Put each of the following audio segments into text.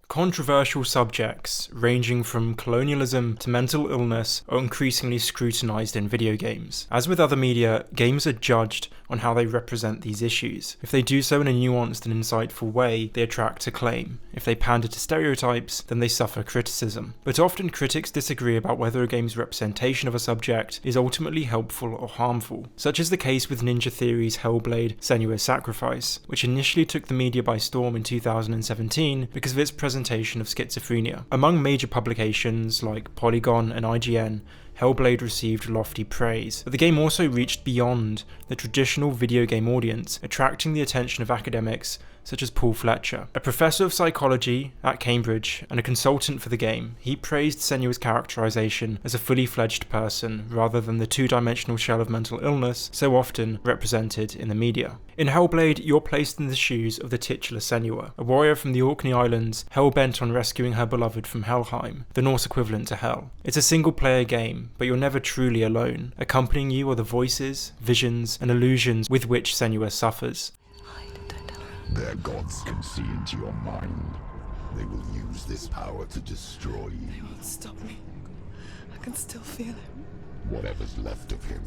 Controversial subjects, ranging from colonialism to mental illness, are increasingly scrutinized in video games. As with other media, games are judged on how they represent these issues. If they do so in a nuanced and insightful way, they attract acclaim. If they pander to stereotypes, then they suffer criticism. But often critics disagree about whether a game's representation of a subject is ultimately helpful or harmful, such is the case with Ninja Theory's Hellblade: Senua's Sacrifice, which initially took the media by storm in 2017 because of its presentation of schizophrenia. Among major publications like Polygon and IGN, Hellblade received lofty praise, but the game also reached beyond the traditional video game audience, attracting the attention of academics such as Paul Fletcher. A professor of psychology at Cambridge and a consultant for the game, he praised Senua's characterization as a fully fledged person rather than the two-dimensional shell of mental illness so often represented in the media. In Hellblade, you're placed in the shoes of the titular Senua, a warrior from the Orkney Islands hell-bent on rescuing her beloved from Helheim, the Norse equivalent to Hell. It's a single-player game, but you're never truly alone. Accompanying you are the voices, visions, and illusions with which Senua suffers. Their gods can see into your mind. They will use this power to destroy you. They won't stop me. I can still feel him. Whatever's left of him,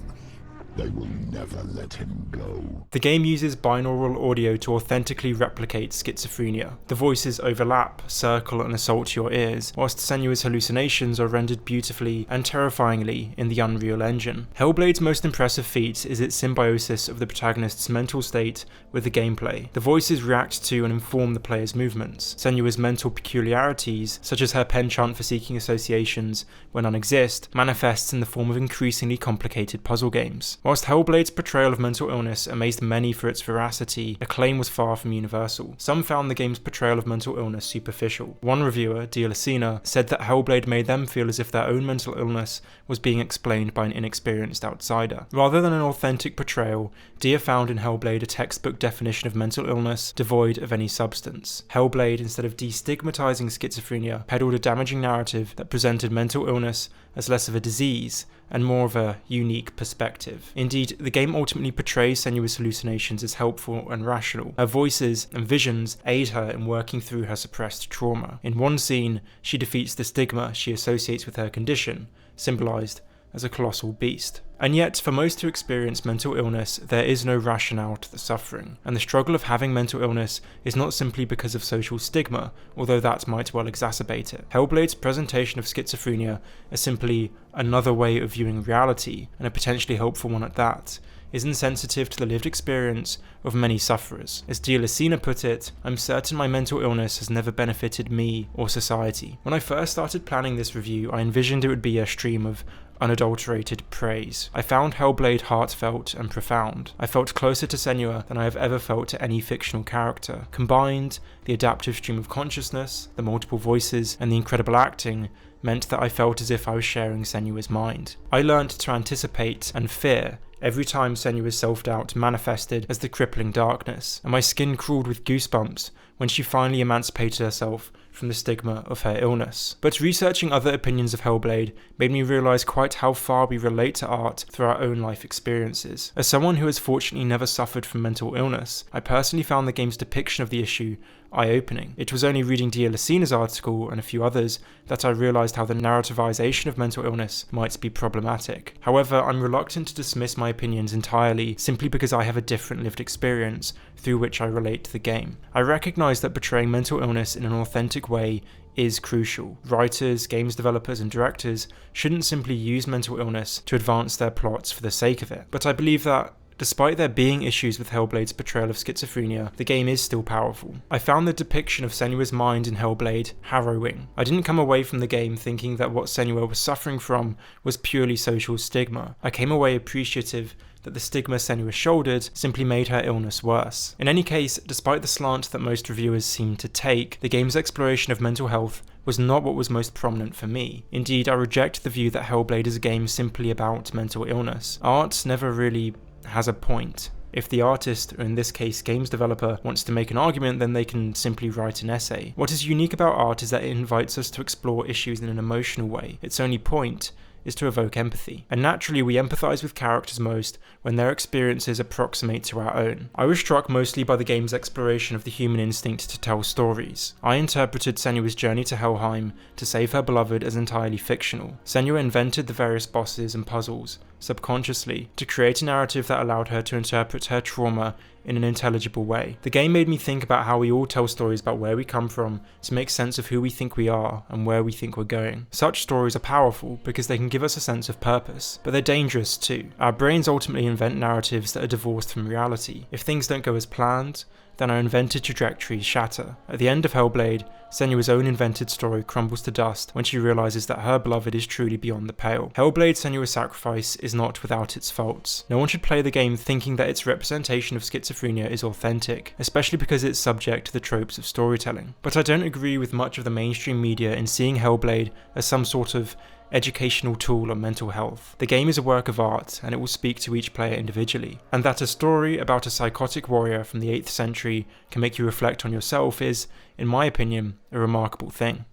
they will never let him go. The game uses binaural audio to authentically replicate schizophrenia. The voices overlap, circle, and assault your ears, whilst Senua's hallucinations are rendered beautifully and terrifyingly in the Unreal Engine. Hellblade's most impressive feat is its symbiosis of the protagonist's mental state with the gameplay. The voices react to and inform the player's movements. Senua's mental peculiarities, such as her penchant for seeking associations when none exist, manifests in the form of increasingly complicated puzzle games. Whilst Hellblade's portrayal of mental illness amazed many for its veracity, acclaim was far from universal. Some found the game's portrayal of mental illness superficial. One reviewer, Dia said that Hellblade made them feel as if their own mental illness was being explained by an inexperienced outsider. Rather than an authentic portrayal, Dia found in Hellblade a textbook definition of mental illness devoid of any substance. Hellblade, instead of destigmatizing schizophrenia, peddled a damaging narrative that presented mental illness as less of a disease and more of a unique perspective. Indeed, the game ultimately portrays Senua's hallucinations as helpful and rational. Her voices and visions aid her in working through her suppressed trauma. In one scene, she defeats the stigma she associates with her condition, symbolized as a colossal beast. And yet, for most who experience mental illness, there is no rationale to the suffering, and the struggle of having mental illness is not simply because of social stigma, although that might well exacerbate it. Hellblade's presentation of schizophrenia as simply another way of viewing reality, and a potentially helpful one at that, is insensitive to the lived experience of many sufferers. As Dia put it, "I'm certain my mental illness has never benefited me or society." When I first started planning this review, I envisioned it would be a stream of unadulterated praise. I found Hellblade heartfelt and profound. I felt closer to Senua than I have ever felt to any fictional character. Combined, the adaptive stream of consciousness, the multiple voices, and the incredible acting meant that I felt as if I was sharing Senua's mind. I learnt to anticipate and fear every time Senua's self-doubt manifested as the crippling darkness, and my skin crawled with goosebumps when she finally emancipated herself from the stigma of her illness. But researching other opinions of Hellblade made me realise quite how far we relate to art through our own life experiences. As someone who has fortunately never suffered from mental illness, I personally found the game's depiction of the issue eye-opening. It was only reading Dia article and a few others that I realised how the narrativization of mental illness might be problematic. However, I'm reluctant to dismiss my opinions entirely simply because I have a different lived experience through which I relate to the game. I recognise that portraying mental illness in an authentic way is crucial. Writers, games developers, and directors shouldn't simply use mental illness to advance their plots for the sake of it. But I believe that despite there being issues with Hellblade's portrayal of schizophrenia, the game is still powerful. I found the depiction of Senua's mind in Hellblade harrowing. I didn't come away from the game thinking that what Senua was suffering from was purely social stigma. I came away appreciative that the stigma Senua shouldered simply made her illness worse. In any case, despite the slant that most reviewers seem to take, the game's exploration of mental health was not what was most prominent for me. Indeed, I reject the view that Hellblade is a game simply about mental illness. Art never really has a point. If the artist, or in this case games developer, wants to make an argument, then they can simply write an essay. What is unique about art is that it invites us to explore issues in an emotional way. Its only point is to evoke empathy. And naturally, we empathize with characters most when their experiences approximate to our own. I was struck mostly by the game's exploration of the human instinct to tell stories. I interpreted Senua's journey to Helheim to save her beloved as entirely fictional. Senua invented the various bosses and puzzles, subconsciously, to create a narrative that allowed her to interpret her trauma in an intelligible way. The game made me think about how we all tell stories about where we come from to make sense of who we think we are and where we think we're going. Such stories are powerful because they can give us a sense of purpose, but they're dangerous too. Our brains ultimately invent narratives that are divorced from reality. If things don't go as planned, then our invented trajectories shatter. At the end of Hellblade, Senua's own invented story crumbles to dust when she realizes that her beloved is truly beyond the pale. Hellblade: Senua's Sacrifice is not without its faults. No one should play the game thinking that its representation of schizophrenia is authentic, especially because it's subject to the tropes of storytelling. But I don't agree with much of the mainstream media in seeing Hellblade as some sort of educational tool on mental health. The game is a work of art, and it will speak to each player individually. And that a story about a psychotic warrior from the 8th century can make you reflect on yourself is, in my opinion, a remarkable thing.